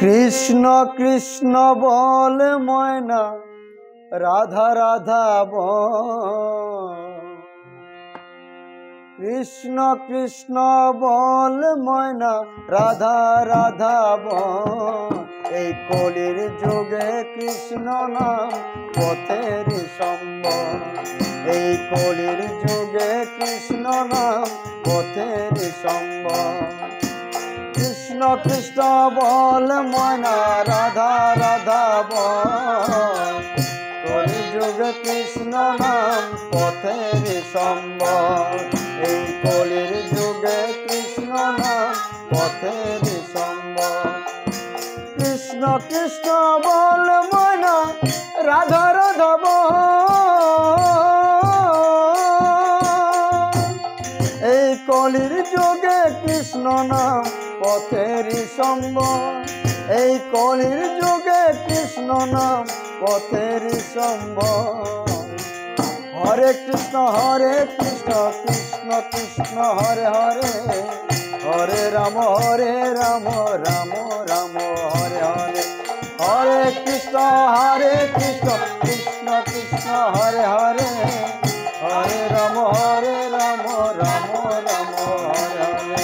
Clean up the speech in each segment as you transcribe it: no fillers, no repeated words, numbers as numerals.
কৃষ্ণ কৃষ্ণ বল ময়না রাধা রাধা বল। কৃষ্ণ কৃষ্ণ বল ময়না রাধা রাধা বল। এই কলির যুগে কৃষ্ণ নাম পথের সম্বল। এই কলির যুগে কৃষ্ণ নাম পথের সম্বল। কৃষ্ণ কৃষ্ণ বল ময়না রাধা রাধা বল। কলি যুগে কৃষ্ণ নাম পথের সম্বল। এই কলির যুগে কৃষ্ণ নাম পথের সম্বল। কৃষ্ণ কৃষ্ণ বল ময়না রাধা রাধা বল। এই কলির যুগে কৃষ্ণ নাম পথের সম্বল। এই কলির যুগে কৃষ্ণ নাম পথের সম্বল। হরে কৃষ্ণ কৃষ্ণ কৃষ্ণ হরে হরে। হরে রাম রাম রাম হরে হরে। হরে কৃষ্ণ কৃষ্ণ কৃষ্ণ হরে হরে। হরে রাম রাম রাম হরে হরে।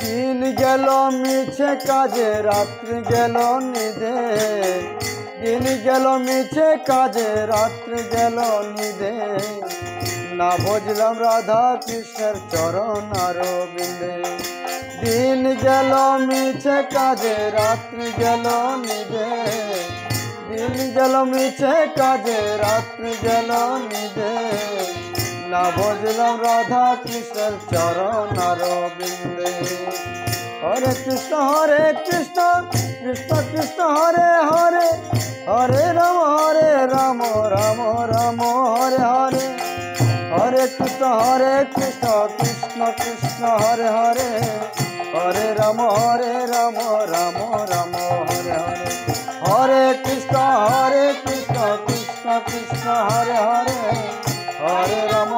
দিন গেল মিছে কাজে রাত্রি গেল নিদে। দিন গেল মিছে কাজে রাত্রি গেল নিদে। না বুঝলাম রাধা কৃষ্ণের চরণ আরবিন্দে। দিন গেল মিছে কাজে রাত্রি গেল নিদে। দিন গেল মিছে কাজে রাত্রি গেল নিদে। না বুঝলাম রাধা কৃষ্ণের চরণ আরবিন্দে। হরে কৃষ্ণ কৃষ্ণ কৃষ্ণ হরে হরে। হরে রাম রাম রাম হরে হরে। হরে কৃষ্ণ কৃষ্ণ কৃষ্ণ হরে হরে। হরে রাম রাম রাম হরে হরে। হরে কৃষ্ণ কৃষ্ণ কৃষ্ণ হরে হরে। হরে রাম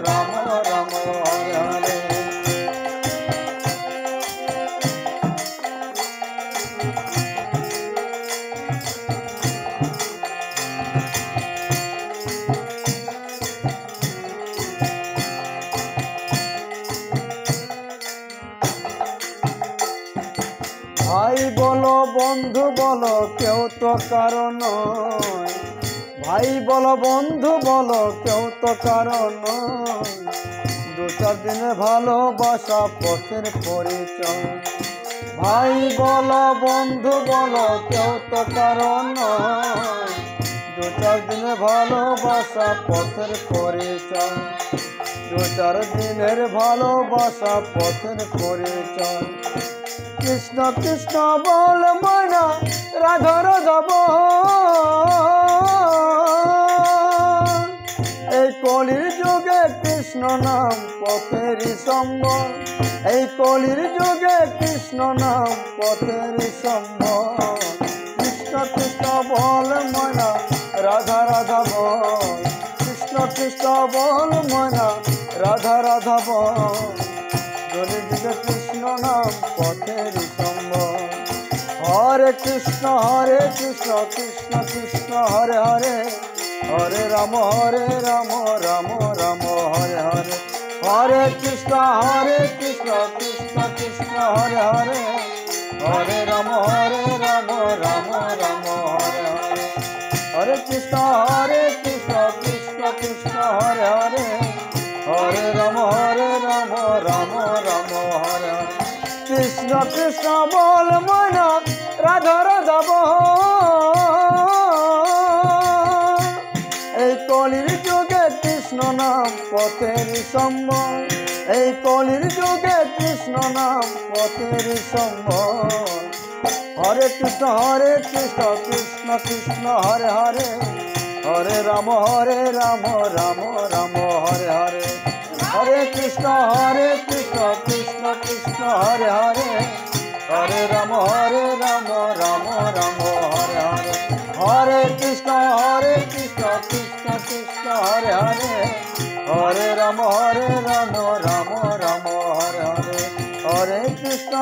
রাম রাম হরে হরে। ভাই বলো বন্ধু বলো কেউ তো কারণ নয়। ভাই বলো বন্ধু বলো কেউ তো কারণ নয়। দু চার দিনে ভালোবাসা পথের পরিচয়। ভাই বলো বন্ধু বলো কেউ তো কারণ নয়। দু চার দিনে ভালোবাসা পথের পরিচয়। দু চার দিনের ভালোবাসা পথের পরিচয়। কৃষ্ণ কৃষ্ণ বল ময়না রাধা রাধা বল। এই কলির যুগে কৃষ্ণ নাম পথের সম্বল। এই কলির যুগে কৃষ্ণ নাম পথের সম্বল। কৃষ্ণ কৃষ্ণ বল ময়না রাধা রাধা বল। কৃষ্ণ কৃষ্ণ বল ময়না রাধা রাধা বল। কলির যুগে কৃষ্ণ নাম পথের সম্বল। হরে কৃষ্ণ কৃষ্ণ কৃষ্ণ হরে হরে। হরে রাম রাম রাম হরে হরে। হরে কৃষ্ণ কৃষ্ণ কৃষ্ণ হরে হরে। হরে রাম রাম রাম হরে হরে। হরে কৃষ্ণ কৃষ্ণ হরে হরে। হরে রাম রাম হরে হরে। কৃষ্ণ কৃষ্ণ বল ময়না রাধা রাধা বল। এই কলির যুগে কৃষ্ণ নাম পথের সম্বল, এই কলির যুগে কৃষ্ণ নাম পথের সম্বল। হরে কৃষ্ণ কৃষ্ণ কৃষ্ণ হরে হরে, হরে রাম রাম রাম হরে হরে। হরে কৃষ্ণ কৃষ্ণ কৃষ্ণ হরে হরে, হরে রাম রাম রাম হরে হরে। হরে কৃষ্ণ কৃষ্ণ কৃষ্ণ হরে হরে, হরে রাম রাম রাম হরে হরে। হরে কৃষ্ণ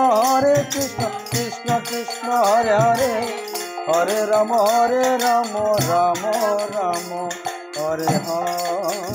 কৃষ্ণ কৃষ্ণ হরে হরে, হরে রাম রাম রাম হরে হরে।